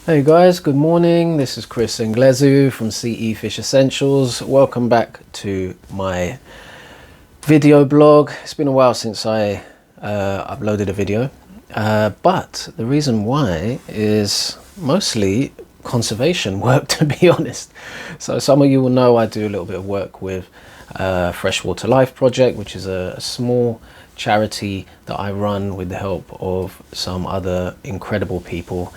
Hey guys, good morning. This is Chris Inglezu from CE Fish Essentials. Welcome back to my video blog. It's been a while since I uploaded a video, but the reason why is mostly conservation work, to be honest. So some of you will know I do a little bit of work with Freshwater Life Project, which is a small charity that I run with the help of some other incredible people.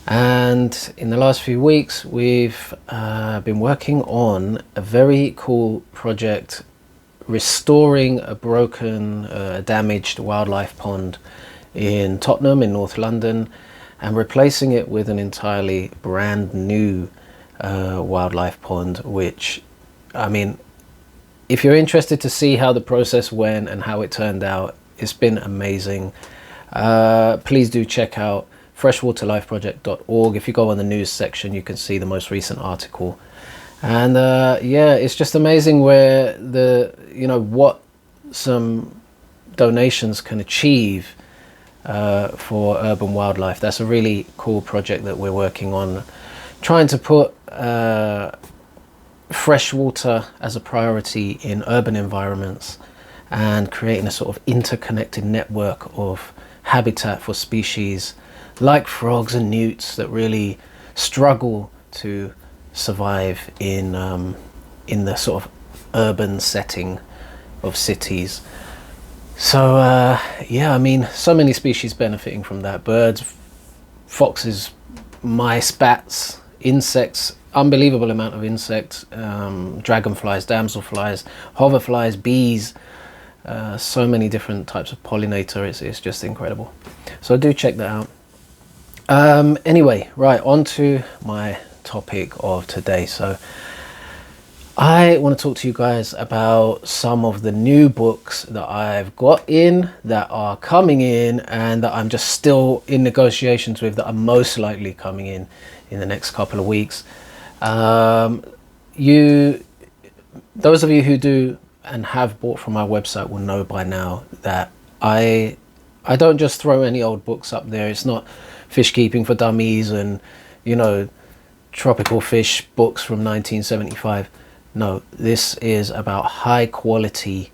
And in the last few weeks we've been working on a very cool project restoring a broken, damaged wildlife pond in Tottenham in North London and replacing it with an entirely brand new wildlife pond, which, I mean, if you're interested to see how the process went and how it turned out, it's been amazing. Please do check out freshwaterlifeproject.org. If you go on the news section, you can see the most recent article. And yeah, it's just amazing where what some donations can achieve for urban wildlife. That's a really cool project that we're working on, trying to put freshwater as a priority in urban environments and creating a sort of interconnected network of habitat for species like frogs and newts that really struggle to survive in the sort of urban setting of cities. So yeah, I mean, so many species benefiting from that: birds, foxes, mice, bats, insects, unbelievable amount of insects, dragonflies, damselflies, hoverflies, bees, so many different types of pollinator. It's just incredible. So do check that out. Anyway, right, on to my topic of today. So I want to talk to you guys about some of the new books that I've got in, that are coming in, and that I'm just still in negotiations with, that are most likely coming in the next couple of weeks. Those of you who do and have bought from my website will know by now that I don't just throw any old books up there. It's not fish keeping for dummies and, you know, tropical fish books from 1975. No, this is about high quality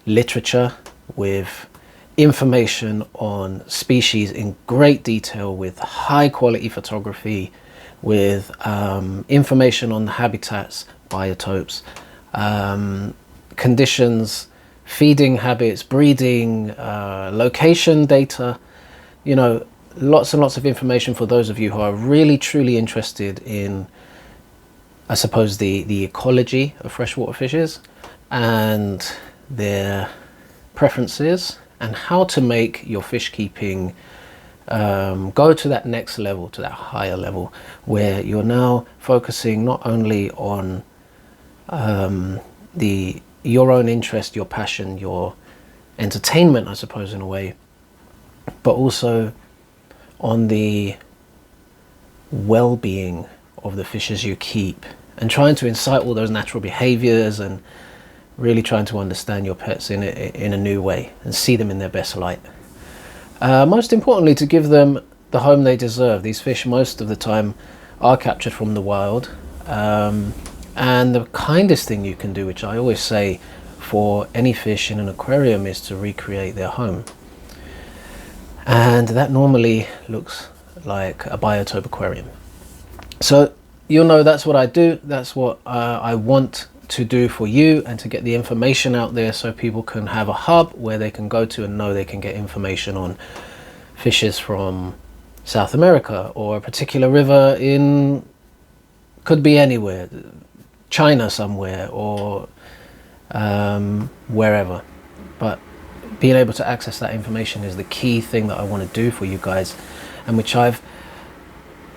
literature with information on species in great detail, with high quality photography, with information on the habitats, biotopes, conditions, feeding habits, breeding, location data, you know, lots and lots of information for those of you who are really truly interested in, I suppose, the ecology of freshwater fishes and their preferences, and how to make your fish keeping go to that next level, to that higher level, where you're now focusing not only on your own interest, your passion, your entertainment, I suppose, in a way, but also on the well-being of the fishes you keep, and trying to incite all those natural behaviors and really trying to understand your pets in a new way and see them in their best light. Most importantly, to give them the home they deserve. These fish most of the time are captured from the wild, and the kindest thing you can do, which I always say for any fish in an aquarium, is to recreate their home. And that normally looks like a biotope aquarium. So you'll know that's what I do. That's what I want to do for you, and to get the information out there so people can have a hub where they can go to and know they can get information on fishes from South America, or a particular river in, could be anywhere, China somewhere, or wherever. But being able to access that information is the key thing that I want to do for you guys, and which I've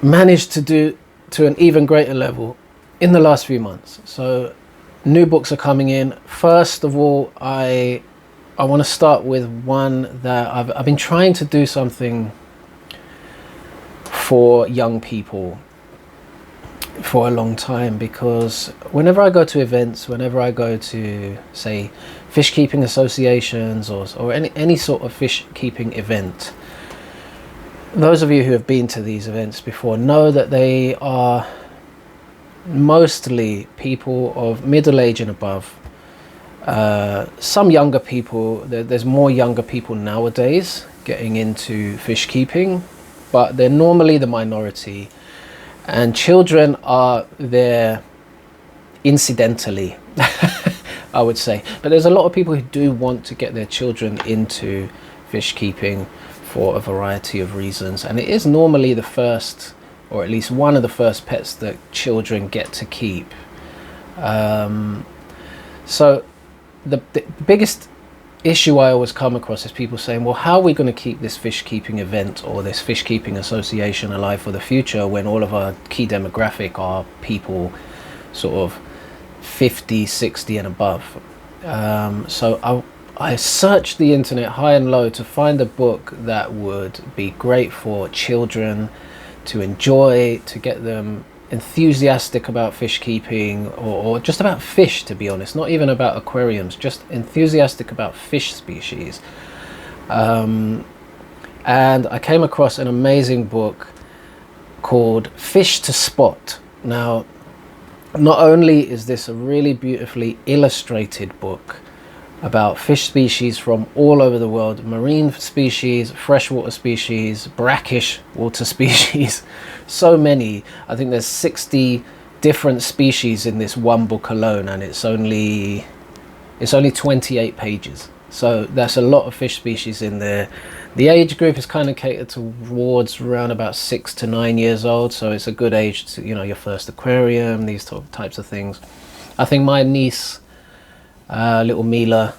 managed to do to an even greater level in the last few months. So new books are coming in. First of all, I want to start with one that I've been trying to do something for young people for a long time, because whenever I go to events, whenever I go to, say, fish keeping associations or any sort of fish keeping event, those of you who have been to these events before know that they are mostly people of middle age and above. Some younger people, there's more younger people nowadays getting into fish keeping, but they're normally the minority, and children are there incidentally, I would say. But there's a lot of people who do want to get their children into fish keeping for a variety of reasons, and it is normally the first, or at least one of the first pets that children get to keep. So the biggest issue I always come across is people saying, well, how are we going to keep this fish keeping event or this fish keeping association alive for the future when all of our key demographic are people sort of 50, 60 and above? So I searched the internet high and low to find a book that would be great for children to enjoy, to get them enthusiastic about fish keeping, or just about fish, to be honest, not even about aquariums, just enthusiastic about fish species. And I came across an amazing book called Fish to Spot. Now, not only is this a really beautifully illustrated book about fish species from all over the world, marine species, freshwater species, brackish water species, so many. I think there's 60 different species in this one book alone, and it's only 28 pages. So that's a lot of fish species in there. The age group is kind of catered towards around about 6 to 9 years old, so it's a good age to, you know, your first aquarium, these types of things. I think my niece, little Mila,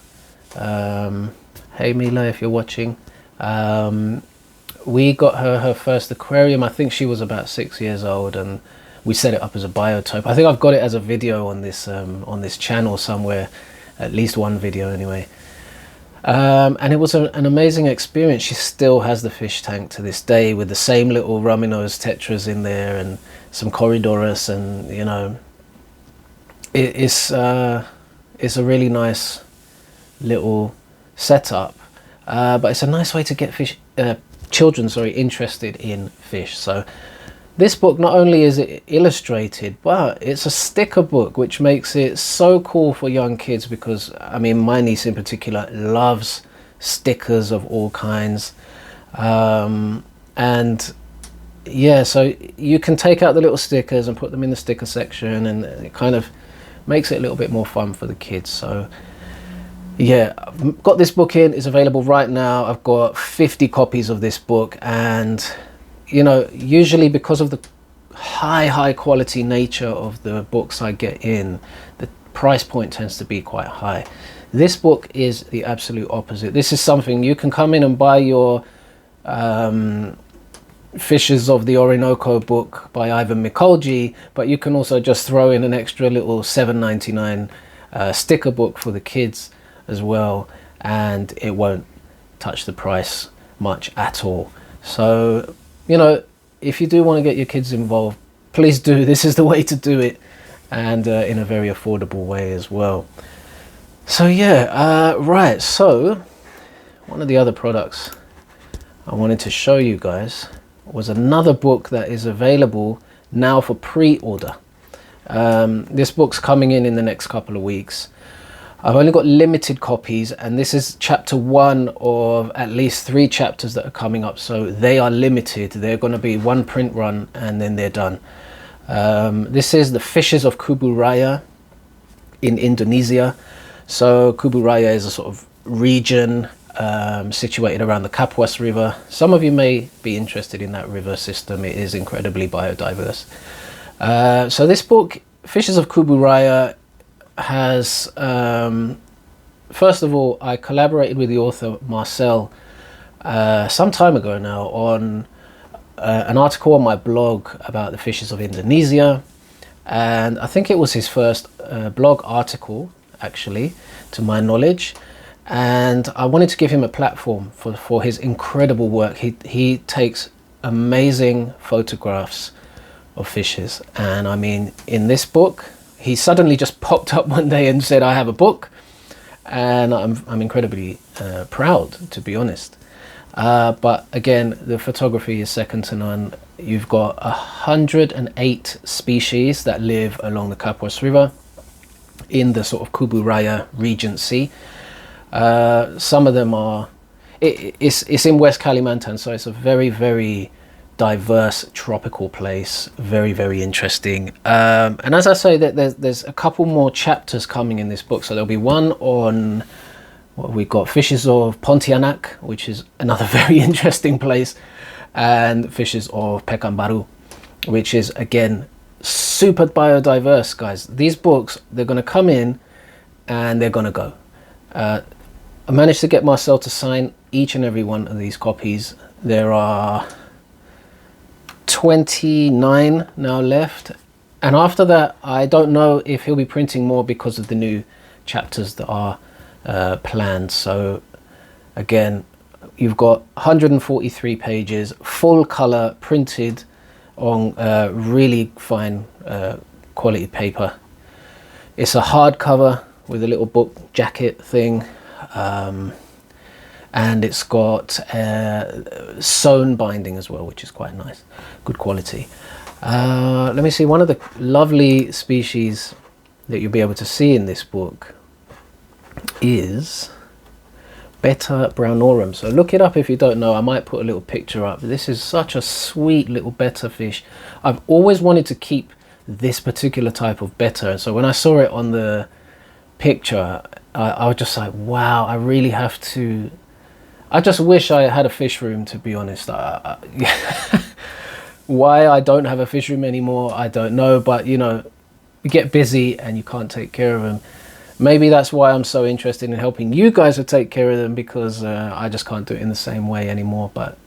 hey Mila, if you're watching, we got her first aquarium. I think she was about 6 years old, and we set it up as a biotope. I think I've got it as a video on this channel somewhere, at least one video anyway. And it was an amazing experience. She still has the fish tank to this day with the same little rummy nose tetras in there and some Corydorus, and you know, it's a really nice little setup, but it's a nice way to get children interested in fish. So this book, not only is it illustrated, but it's a sticker book, which makes it so cool for young kids, because I mean, my niece in particular loves stickers of all kinds. And yeah, so you can take out the little stickers and put them in the sticker section, and it kind of makes it a little bit more fun for the kids. So yeah, I've got this book in. It's available right now. I've got 50 copies of this book, and you know, usually because of the high quality nature of the books I get in, the price point tends to be quite high. This book is the absolute opposite. This is something you can come in and buy your Fishes of the Orinoco book by Ivan Mikolji, but you can also just throw in an extra little $7.99 sticker book for the kids as well, and it won't touch the price much at all. So you know, if you do want to get your kids involved, please do. This is the way to do it, and in a very affordable way as well. So yeah, right, so one of the other products I wanted to show you guys was another book that is available now for pre-order. This book's coming in the next couple of weeks. I've only got limited copies, and this is chapter 1 of at least 3 chapters that are coming up, so they are limited. They're going to be one print run and then they're done. This is the Fishes of Kubua in Indonesia. So Kubua is a sort of region situated around the Kapuas River. Some of you may be interested in that river system. It is incredibly biodiverse. So this book, Fishes of Kubua, has first of all, I collaborated with the author Marcel some time ago now on an article on my blog about the fishes of Indonesia, and I think it was his first blog article, actually, to my knowledge, and I wanted to give him a platform for his incredible work. He takes amazing photographs of fishes, and I mean, in this book, he suddenly just popped up one day and said, I have a book, and I'm incredibly proud, to be honest. But again, the photography is second to none. You've got 108 species that live along the Kapuas River in the sort of Kubua Regency. Some of them are, it's in West Kalimantan, so it's a very, very diverse tropical place. Very, very interesting. And as I say, that there's a couple more chapters coming in this book. So there'll be one on what we've got, fishes of Pontianak, which is another very interesting place, and fishes of Pekanbaru, which is again super biodiverse, guys. These books, they're going to come in and they're going to go. I managed to get Marcel to sign each and every one of these copies. There are 29 now left, and after that I don't know if he'll be printing more because of the new chapters that are planned. So again, you've got 143 pages, full color, printed on really fine quality paper. It's a hardcover with a little book jacket thing, and it's got sewn binding as well, which is quite nice, good quality. Let me see, one of the lovely species that you'll be able to see in this book is Betta brownorum. So look it up if you don't know. I might put a little picture up. This is such a sweet little betta fish. I've always wanted to keep this particular type of betta, so when I saw it on the picture, I was just like, wow, I really have to, I just wish I had a fish room, to be honest. Why I don't have a fish room anymore, I don't know, but you know, you get busy and you can't take care of them. Maybe that's why I'm so interested in helping you guys to take care of them, because I just can't do it in the same way anymore. But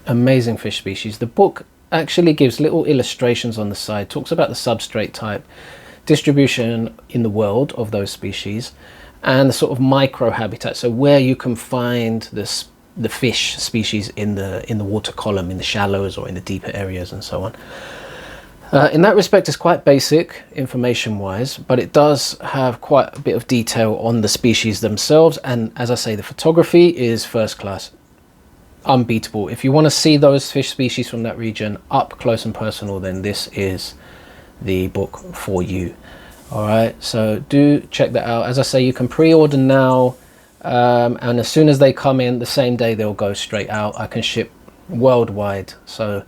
amazing fish species. The book actually gives little illustrations on the side, talks about the substrate type, distribution in the world of those species, and the sort of micro habitat, so where you can find the fish species in the water column, in the shallows or in the deeper areas, and so on. In that respect, it's quite basic information wise, but it does have quite a bit of detail on the species themselves. And as I say, the photography is first class, unbeatable. If you want to see those fish species from that region up close and personal, then this is the book for you. All right, so do check that out. As I say, you can pre-order now, and as soon as they come in the same day, they'll go straight out. I can ship worldwide, so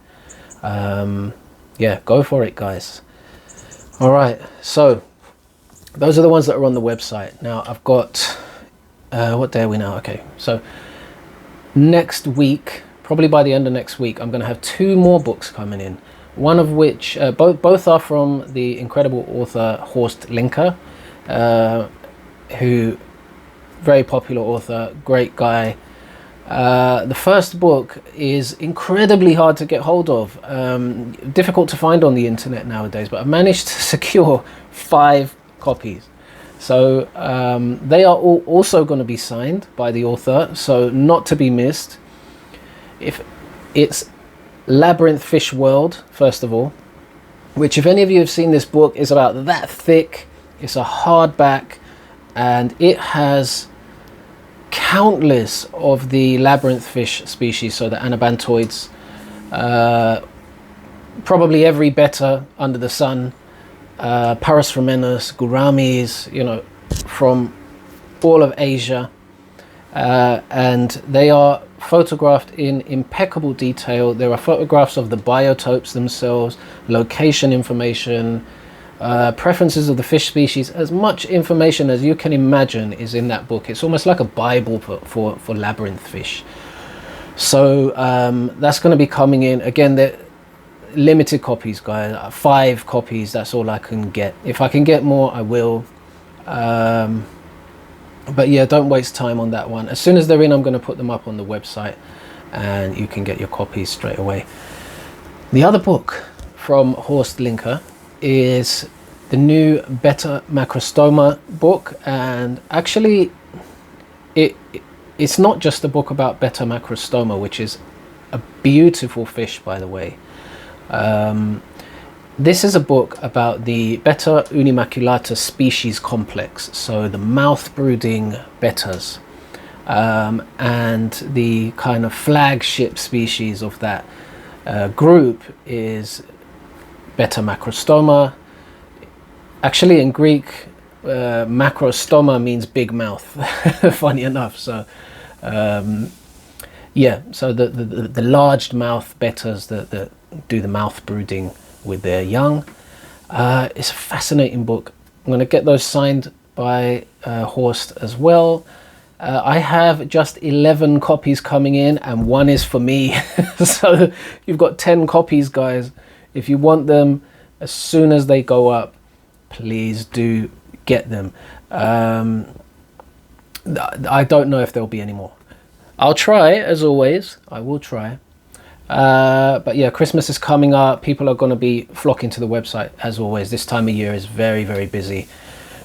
yeah, go for it, guys. All right, so those are the ones that are on the website. Now I've got what day are we now? Okay, so next week, probably by the end of next week, I'm going to have 2 more books coming in. One of which, both are from the incredible author Horst Linker, who, very popular author, great guy. The first book is incredibly hard to get hold of, difficult to find on the internet nowadays, but I've managed to secure 5 copies. So they are all also going to be signed by the author, so not to be missed. If it's Labyrinth Fish World, first of all, which, if any of you have seen this book, is about that thick. It's a hardback, and it has countless of the labyrinth fish species, so the anabantoids, probably every betta under the sun, Parasphromenus, gouramis, you know, from all of Asia, and they are photographed in impeccable detail. There are photographs of the biotopes themselves, location information, preferences of the fish species. As much information as you can imagine is in that book. It's almost like a Bible for labyrinth fish. So that's going to be coming in. Again, they're limited copies, guys. 5 copies, that's all I can get. If I can get more, I will. But yeah, don't waste time on that one. As soon as they're in, I'm going to put them up on the website and you can get your copies straight away. The other book from Horst Linker is the new Betta macrostoma book, and actually it's not just a book about Betta macrostoma, which is a beautiful fish, by the way. This is a book about the Betta unimaculata species complex, so the mouth brooding bettas. and the kind of flagship species of that group is Beta macrostoma. Actually, in Greek, macrostoma means big mouth. Funny enough. So yeah, so the large mouth bettas that do the mouth brooding with their young. It's a fascinating book. I'm going to get those signed by Horst as well. I have just 11 copies coming in, and one is for me. So you've got 10 copies, guys. If you want them as soon as they go up, please do get them. I don't know if there'll be any more. I'll try, as always. I will try. But yeah, Christmas is coming up. People are going to be flocking to the website, as always. This time of year is very, very busy.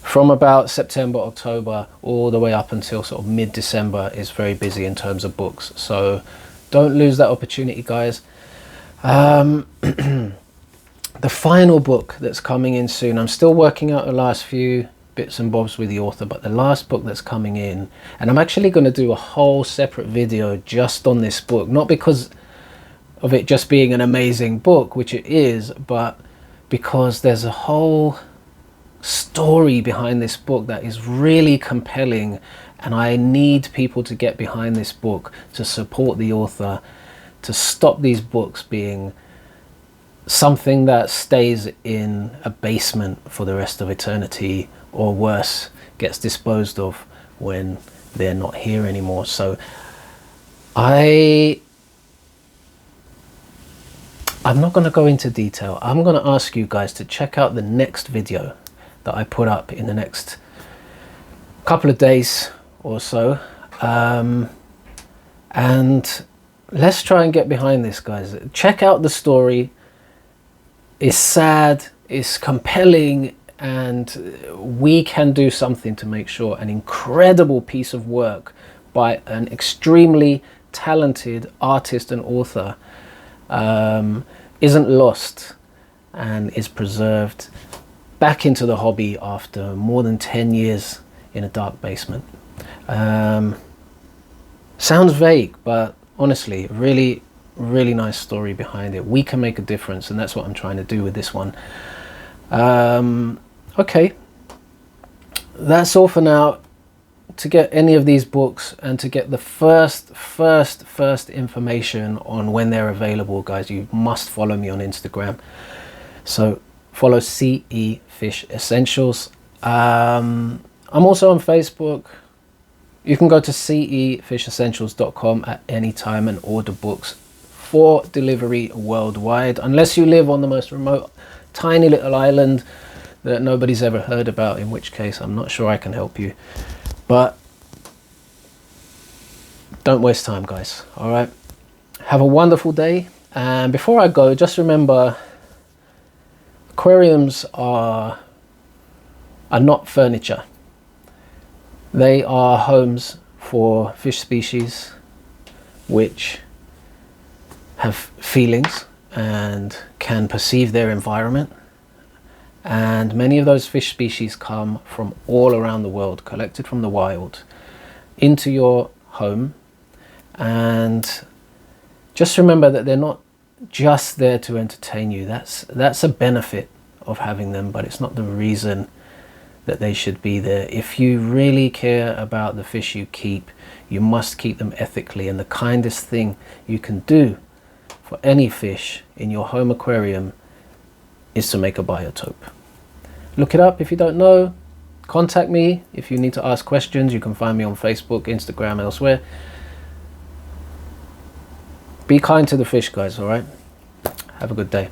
From about September, October, all the way up until sort of mid-December is very busy in terms of books. So don't lose that opportunity, guys. The final book that's coming in soon, I'm still working out the last few bits and bobs with the author, but the last book that's coming in, and I'm actually going to do a whole separate video just on this book, not because of it just being an amazing book, which it is, but because there's a whole story behind this book that is really compelling, and I need people to get behind this book to support the author, to stop these books being something that stays in a basement for the rest of eternity, or worse, gets disposed of when they're not here anymore. So I'm not going to go into detail. I'm going to ask you guys to check out the next video that I put up in the next couple of days or so, and let's try and get behind this, guys. Check out the story. It's sad, it's compelling, and we can do something to make sure an incredible piece of work by an extremely talented artist and author isn't lost and is preserved back into the hobby after more than 10 years in a dark basement. Sounds vague, but honestly, really nice story behind it. We can make a difference, and that's what I'm trying to do with this one. Okay, that's all for now. To get any of these books and to get the first information on when they're available, guys, you must follow me on Instagram. So follow CE Fish Essentials. I'm also on Facebook. You can go to cefishessentials.com at any time and order books for delivery worldwide, unless you live on the most remote tiny little island that nobody's ever heard about, in which case I'm not sure I can help you. But don't waste time, guys. All right, have a wonderful day. And before I go, just remember, aquariums are not furniture. They are homes for fish species which have feelings and can perceive their environment, and many of those fish species come from all around the world, collected from the wild, into your home. And just remember that they're not just there to entertain you. That's a benefit of having them, but it's not the reason that they should be there. If you really care about the fish you keep, you must keep them ethically, and the kindest thing you can do for any fish in your home aquarium is to make a biotope. Look it up if you don't know. Contact me if you need to ask questions. You can find me on Facebook, Instagram, elsewhere. Be kind to the fish, guys, all right? Have a good day.